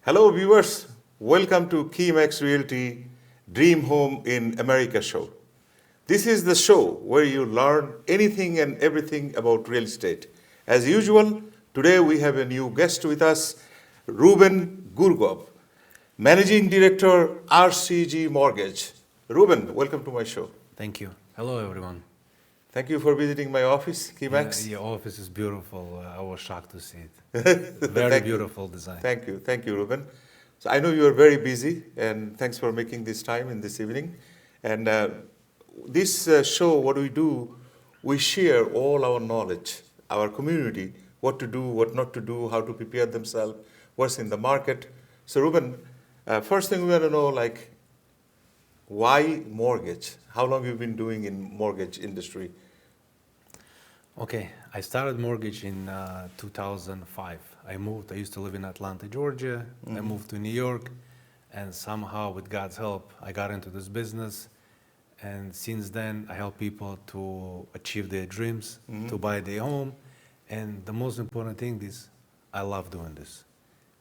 Hello, viewers. Welcome to KeyMax Realty Dream Home in America show. This is the show where you learn anything and everything about real estate. As usual, today we have a new guest with us, Ruben Gorgue, Managing Director, RCG Mortgage. Ruben, welcome to my show. Thank you. Hello, everyone. Thank you for visiting my office, KeyMax. Your office is beautiful. I was shocked to see it. Very beautiful design. Thank you, Ruben. So I know you are very busy, and thanks for making this time in this evening. And this show, what we do, we share all our knowledge, our community, what to do, what not to do, how to prepare themselves, what's in the market. So Ruben, first thing we want to know, like, why mortgage? How long have you been doing in mortgage industry? Okay, I started mortgage in 2005. I used to live in Atlanta, Georgia. I moved to New York, and somehow, with God's help, I got into this business. And since then, I help people to achieve their dreams, to buy their home. And the most important thing is, I love doing this.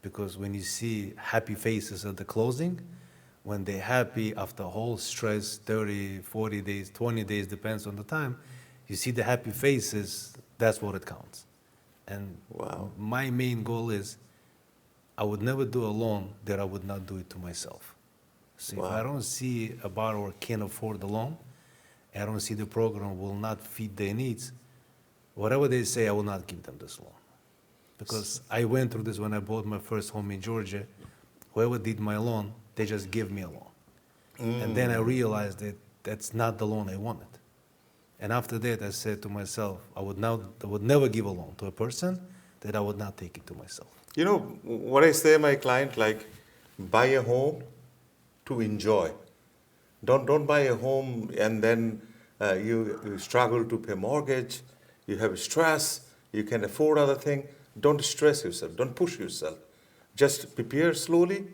Because when you see happy faces at the closing, when they're happy after whole stress, 30, 40 days, 20 days, depends on the time, you see the happy faces, that's what it counts. And Wow. my main goal is, I would never do a loan that I would not do it to myself. So if I don't see a borrower can afford the loan, I don't see the program will not fit their needs, whatever they say, I will not give them this loan. Because I went through this when I bought my first home in Georgia. Whoever did my loan, they just give me a loan. And then I realized that that's not the loan I wanted. And after that, I said to myself, I would never give a loan to a person that I would not take it to myself. You know, what I say to my client, like, buy a home to enjoy. Don't buy a home and then you struggle to pay mortgage, you have stress, you can afford other thing. Don't stress yourself, don't push yourself. Just prepare slowly,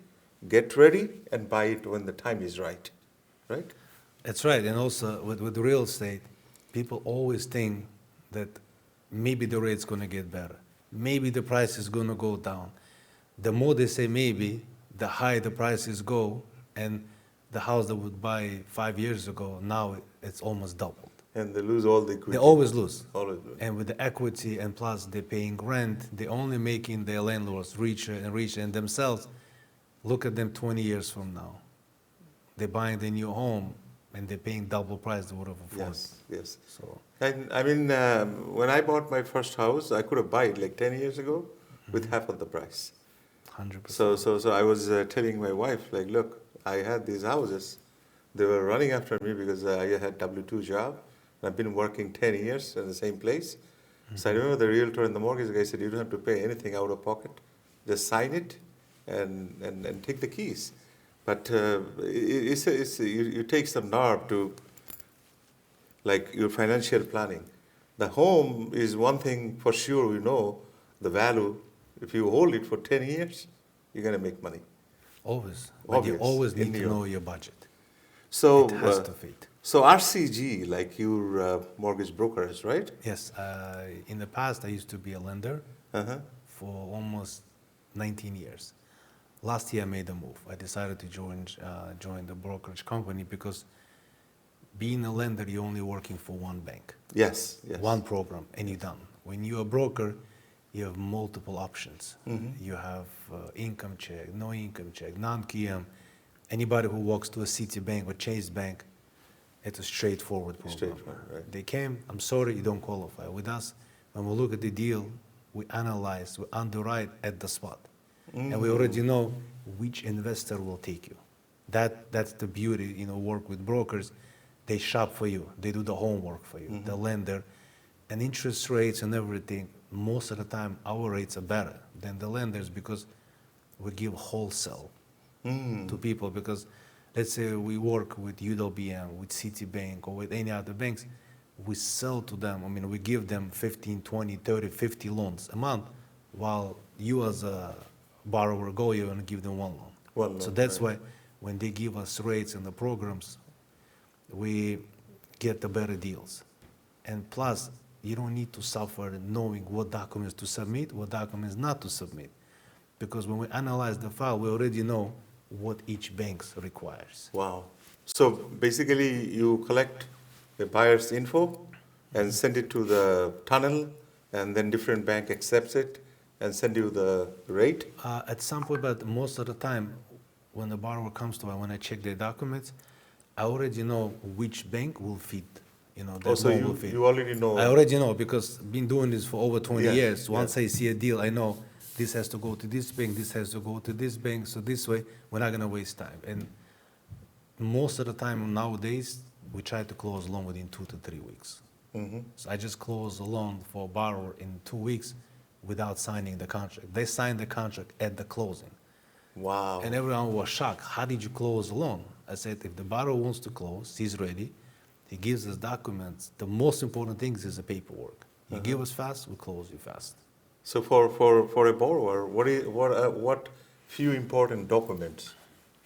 get ready, and buy it when the time is right, right? That's right. And also with real estate, people always think that maybe the rate's going to get better. Maybe the price is going to go down. The more they say maybe, the higher the prices go. And the house that would buy 5 years ago, now it's almost doubled. And they lose all the equity. They always lose. Always lose. And with the equity and plus they're paying rent, they're only making their landlords richer and richer. And themselves, look at them 20 years from now. They're buying their new home and they're paying double price they would have afforded. Yes. So, And I mean, when I bought my first house, I could have bought it like 10 years ago with half of the price. 100%. So I was telling my wife, like, look, I had these houses. They were running after me because I had W-2 job. I've been working 10 years in the same place. So I remember the realtor and the mortgage guy said, you don't have to pay anything out of pocket. Just sign it and take the keys. But you take some nerve to, like, your financial planning. The home is one thing for sure we know, the value. If you hold it for 10 years, you're going to make money. always. But you Obvious, always in need New to York. know your budget. So, It has to fit. So RCG, like your mortgage brokers, right? Yes. In the past, I used to be a lender Uh-huh. for almost 19 years. Last year, I made a move. I decided to join the brokerage company because being a lender, you're only working for one bank, Yes. one program, and you're done. When you're a broker, you have multiple options. You have income check, no income check, non-QM. Anybody who walks to a Citibank or Chase Bank, it's a straightforward program. Straightforward, right. They came, I'm sorry, you don't qualify. With us, when we look at the deal, we analyze, we underwrite at the spot. And we already know which investor will take you. That's the beauty, work with brokers. They shop for you. They do the homework for you, the lender. And interest rates and everything, most of the time, our rates are better than the lenders because we give wholesale to people. Because let's say we work with UWM, with Citibank, or with any other banks, we sell to them. I mean, we give them 15, 20, 30, 50 loans a month, while you as a borrower go, you're going to give them one loan. One So loan, that's right. why when they give us rates and the programs, we get the better deals. And plus, you don't need to suffer knowing what documents to submit, what documents not to submit. because when we analyze the file, we already know what each bank requires. Wow. So basically, you collect the buyer's info and send it to the tunnel, and then different bank accepts it and send you the rate. At some point, but most of the time, when the borrower comes to me, when I check their documents, I already know which bank will fit. That Also, loan will fit. you already know. I already know because been doing this for over 20 Yeah, years. yeah. Once I see a deal, I know this has to go to this bank, this has to go to this bank. So this way, we're not gonna waste time. And most of the time nowadays, we try to close a loan within 2 to 3 weeks. So I just closed a loan for a borrower in 2 weeks without signing the contract. They signed the contract at the closing. Wow. And everyone was shocked. How did you close the loan? I said, if the borrower wants to close, he's ready. He gives us documents. The most important thing is the paperwork. You give us fast, we close you fast. So for a borrower, what few important documents?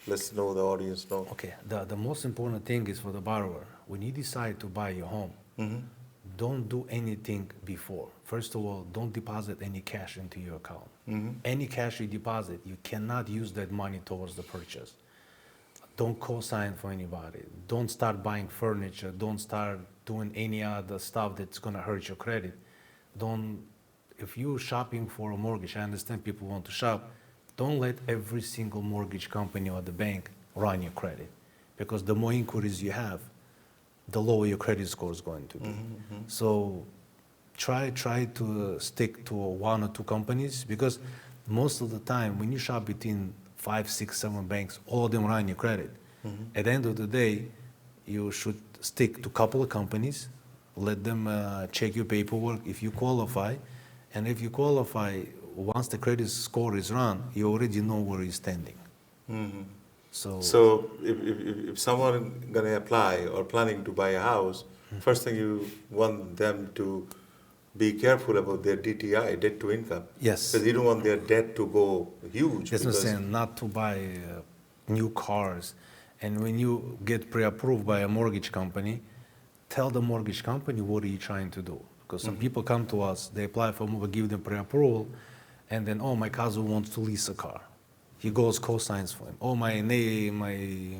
Let's know, the audience know. Okay, the most important thing is for the borrower, when you decide to buy your home, don't do anything before. First of all, don't deposit any cash into your account. Any cash you deposit, you cannot use that money towards the purchase. Don't co-sign for anybody. Don't start buying furniture. Don't start doing any other stuff that's gonna hurt your credit. If you're shopping for a mortgage, I understand people want to shop, don't let every single mortgage company or the bank run your credit. Because the more inquiries you have, the lower your credit score is going to be. So try to stick to 1 or 2 companies, because most of the time when you shop between 5, 6, 7 banks, all of them run your credit. At the end of the day, you should stick to a couple of companies, let them check your paperwork if you qualify, and if you qualify, once the credit score is run, you already know where you're standing. So if someone gonna apply or planning to buy a house, first thing you want them to be careful about their DTI, debt to income. Yes. Because you don't want their debt to go huge. That's what I'm because- saying, not to buy new cars. And when you get pre-approved by a mortgage company, tell the mortgage company what are you trying to do. Because some people come to us, they apply for, we give them pre-approval, and then, oh, my cousin wants to lease a car. He goes co-signs for him. Oh, my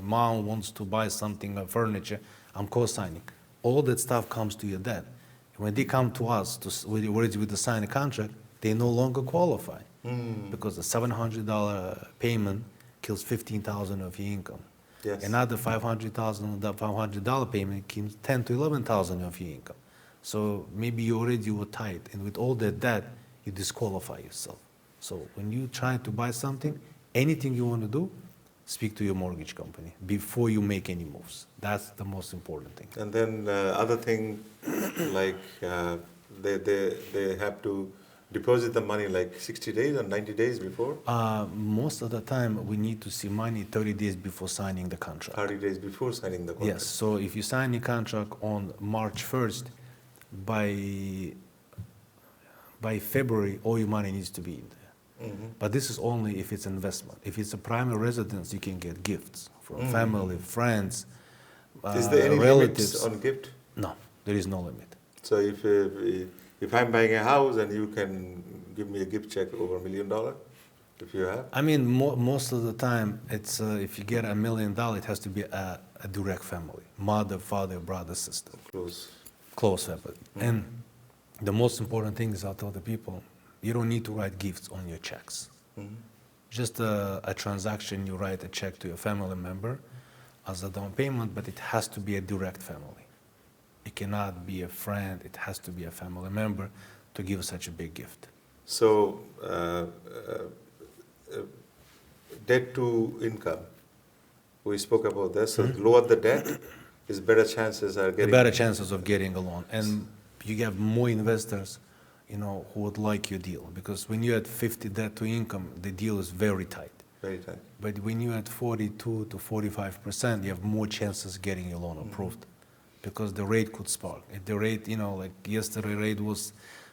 mom wants to buy something, furniture, I'm co-signing. All that stuff comes to your dad. When they come to us with the signed contract, they no longer qualify because a $700 payment kills $15,000 of your income. Yes. Another $500 payment kills $10,000 to $11,000 of your income. So maybe you already were tight, and with all that debt, you disqualify yourself. So when you try to buy something, anything you want to do, speak to your mortgage company before you make any moves. That's the most important thing. And then other thing, like they have to deposit the money like 60 days or 90 days before? Most of the time, we need to see money 30 days before signing the contract. 30 days before signing the contract? Yes, so if you sign a contract on March 1st, by February, all your money needs to be in there. But this is only if it's investment. If it's a primary residence, you can get gifts from family, friends, Is there any relatives. limits on gift? No, there is no limit. So if I'm buying a house and you can give me a gift check over $1 million, if you have? I mean, most of the time, it's if you get $1 million, it has to be a direct family, mother, father, brother, sister. Close family. And the most important thing is, I'll tell the people, you don't need to write gifts on your checks. Just a transaction, you write a check to your family member as a down payment, but it has to be a direct family. It cannot be a friend, it has to be a family member to give such a big gift. So debt to income, we spoke about this. So lower the debt, is better chances are The getting... better chances of getting a loan. And you have more investors, who would like your deal. Because when you're at 50 debt to income, the deal is very tight. Very tight. But when you're at 42 to 45%, you have more chances getting your loan approved. Because the rate could spark. If the rate, like yesterday rate was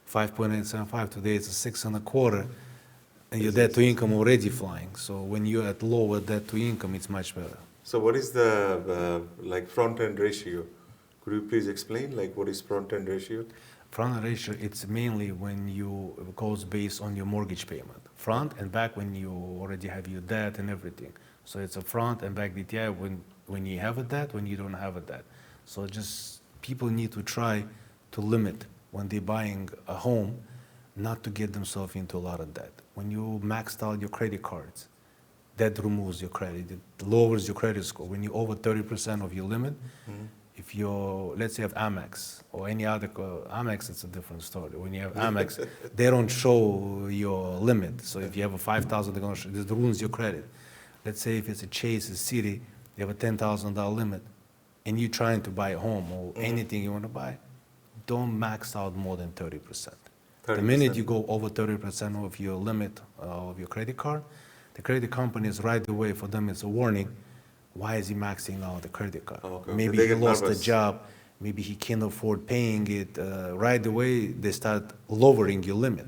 5.875, today it's a 6.25, and your debt to income already flying. So when you're at lower debt to income, it's much better. So what is the front-end ratio? Could you please explain, what is front-end ratio? Front-end ratio, it's mainly when it goes based on your mortgage payment. front and back when you already have your debt and everything. So it's a front and back DTI when you have a debt, when you don't have a debt. So just people need to try to limit when they're buying a home, not to get themselves into a lot of debt. When you maxed out your credit cards, that removes your credit, it lowers your credit score. When you're over 30% of your limit, if you're, let's say, have Amex or any other, Amex, it's a different story. When you have Amex, they don't show your limit. So if you have a 5,000, they're going to show, this ruins your credit. Let's say if it's a Chase, a City, you have a $10,000 limit, and you're trying to buy a home or anything you want to buy, don't max out more than 30%. The minute you go over 30% of your limit of your credit card, the credit companies right away, for them it's a warning. Why is he maxing out the credit card? Okay. Maybe They he get lost a nervous. job, maybe he can't afford paying it. Right away, they start lowering your limit.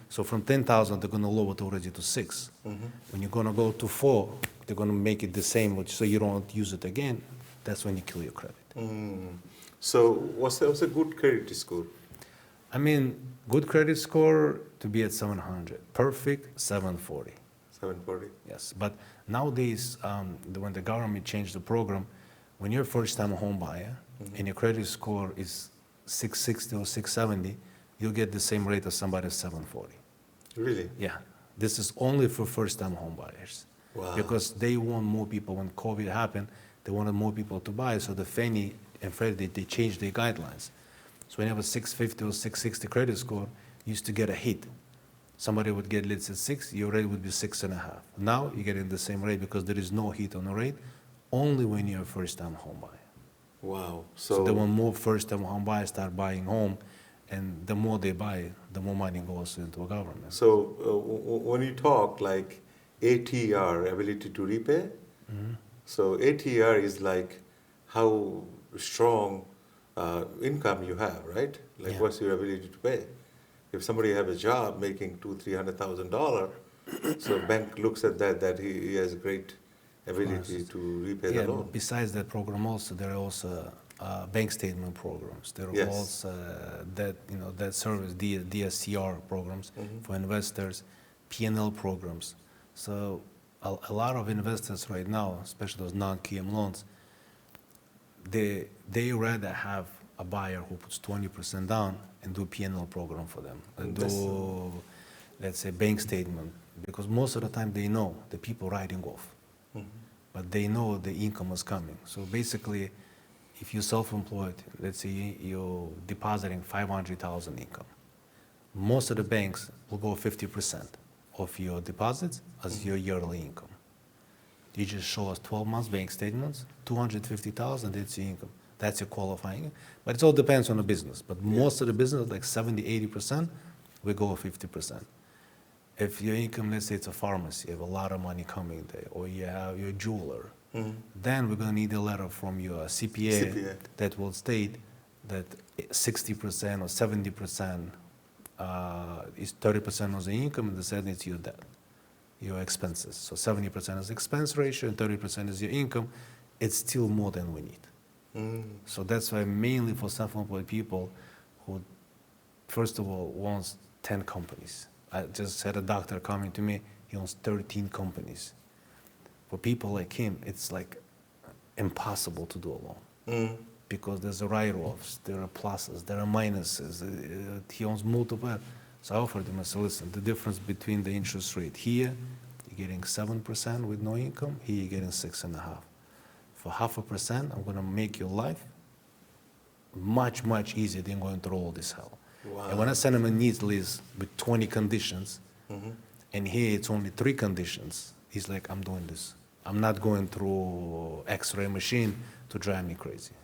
So from 10,000, they're gonna lower it already to 6. When you're gonna go to 4, they're gonna make it the same, so you don't use it again. That's when you kill your credit. So what's a good credit score? I mean, good credit score to be at 700, perfect 740. 740. Yes, but nowadays, when the government changed the program, when you're a first-time home buyer and your credit score is 660 or 670, you'll get the same rate as somebody at 740. Really? Yeah, this is only for first-time home buyers. Wow. Because they want more people. When COVID happened, they wanted more people to buy, so the Fannie and Freddie, they changed their guidelines. So when you have a 650 or 660 credit score, you used to get a hit. Somebody would get, let's say, 6, your rate would be 6.5. Now you're getting the same rate because there is no hit on the rate, only when you're a first-time home buyer. Wow. So the more first-time home buyers start buying home, and the more they buy, the more money goes into a government. So when you talk like ATR, ability to repay, so ATR is like how strong income you have, right? Like Yeah. what's your ability to pay? If somebody have a job making $200,000-300,000, so bank looks at that he has great ability to repay Yeah, the loan. besides that program also, there are also bank statement programs. There are Yes. also that service, DSCR programs for investors, P&L programs. So a lot of investors right now, especially those non-QM loans, they rather have a buyer who puts 20% down and do P&L program for them, and do, let's say, bank statement, because most of the time they know the people writing off, but they know the income is coming. So basically, if you're self-employed, let's say you're depositing 500,000 income, most of the banks will go 50% of your deposits as your yearly income. You just show us 12 months bank statements, 250,000, that's your income. That's your qualifying. But it all depends on the business. But most of the business, like 70, 80%, we go 50%. If your income, let's say it's a pharmacy, you have a lot of money coming there, or you have your jeweler, then we're going to need a letter from your CPA that will state that 60% or 70% is 30% of the income, and the 70% is your debt, your expenses. So 70% is expense ratio and 30% is your income. It's still more than we need. So that's why mainly for self-employed people who, first of all, owns 10 companies. I just had a doctor coming to me, he owns 13 companies. For people like him, it's like impossible to do alone. Because there's a write-offs, there are pluses, there are minuses. He owns multiple. So I offered him, I said, listen, the difference between the interest rate here, you're getting 7% with no income, here you're getting 6.5%. For 0.5%, I'm going to make your life much, much easier than going through all this hell. Wow. And when I send him a needs list with 20 conditions, and here it's only 3 conditions, he's like, I'm doing this. I'm not going through X-ray machine to drive me crazy.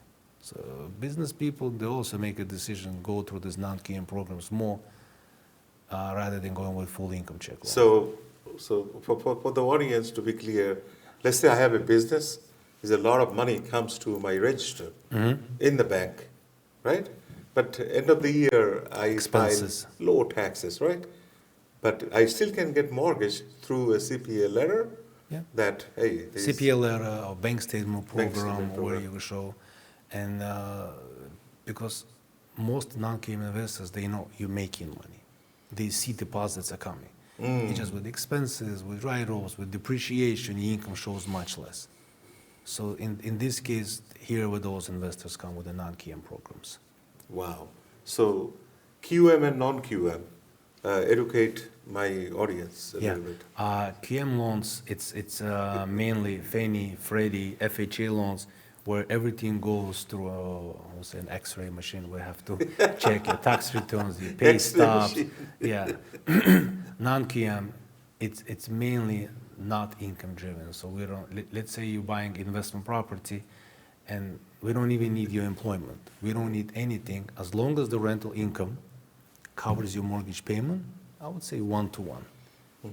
So business people, they also make a decision, go through these non-QM programs more, rather than going with full income check. So for the audience, to be clear, let's say I have a business, there's a lot of money comes to my register in the bank, right? But end of the year, I Expenses. file low taxes, right? But I still can get mortgage through a CPA letter that, hey, this CPA letter or bank statement Bank program statement where program. you show, and because most non-QM investors, they know you're making money. They see deposits are coming. It's just with expenses, with write-offs, with depreciation, the income shows much less. So in this case, here with those investors come with the non-QM programs. Wow. So QM and non-QM, educate my audience a Yeah, little bit. QM loans, it's mainly Fannie, Freddie, FHA loans, where everything goes through an X-ray machine. We have to check your tax returns, your pay X-ray stubs. machine. Yeah, non-QM, it's mainly not income driven. So we don't. Let's say you're buying investment property, and we don't even need your employment. We don't need anything as long as the rental income covers your mortgage payment. I would say 1-to-1.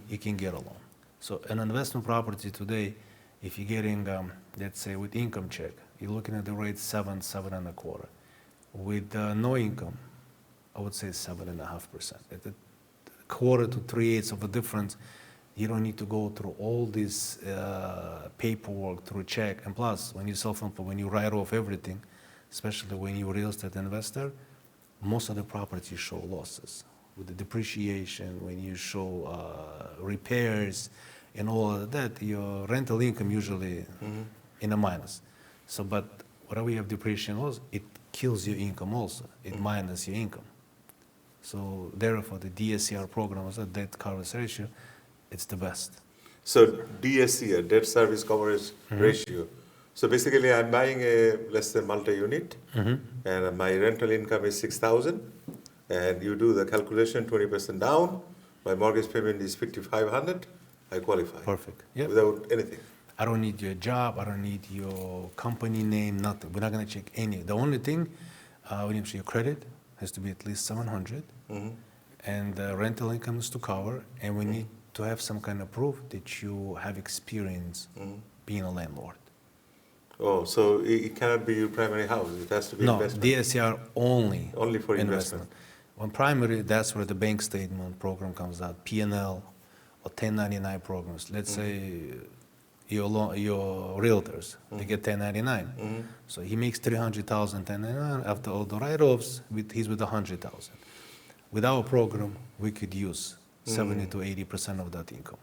You can get a loan. So an investment property today, if you're getting, let's say with income check, you're looking at the rate 7.25. With no income, I would say 7.5%. At the quarter to 3/8 of a difference, you don't need to go through all this paperwork through check. And plus, when you self-employed, when you write off everything, especially when you're a real estate investor, most of the properties show losses. With the depreciation, when you show repairs and all of that, your rental income usually in a minus. So, but whatever you have depreciation loss, it kills your income also. It minus your income. So therefore, the DSCR program, also debt coverage ratio, it's the best. So DSC, debt service coverage ratio. So basically, I'm buying a less than multi-unit, and my rental income is 6,000, and you do the calculation, 20% down. My mortgage payment is 5,500. I qualify. Perfect. Yep. Without anything. I don't need your job. I don't need your company name. Nothing. We're not going to check any. The only thing we need to see your credit has to be at least 700, and the rental income is to cover, and we need to have some kind of proof that you have experience being a landlord. Oh, so it cannot be your primary house. It has to be No, investment. DSCR only. Only for investment. On primary, that's where the bank statement program comes out, P&L or 1099 programs. Let's say your realtors, they get 1099. So he makes 300,000 1099. After all the write-offs, he's with 100,000. With our program, we could use 70 to 80% of that income.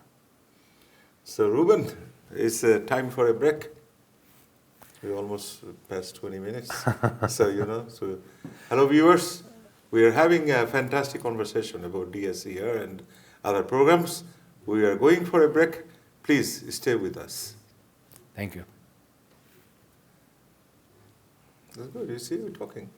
So Ruben, it's time for a break. We almost past 20 minutes. So hello viewers. We are having a fantastic conversation about DSC here and other programs. We are going for a break. Please stay with us. Thank you. That's good. You see, we're talking.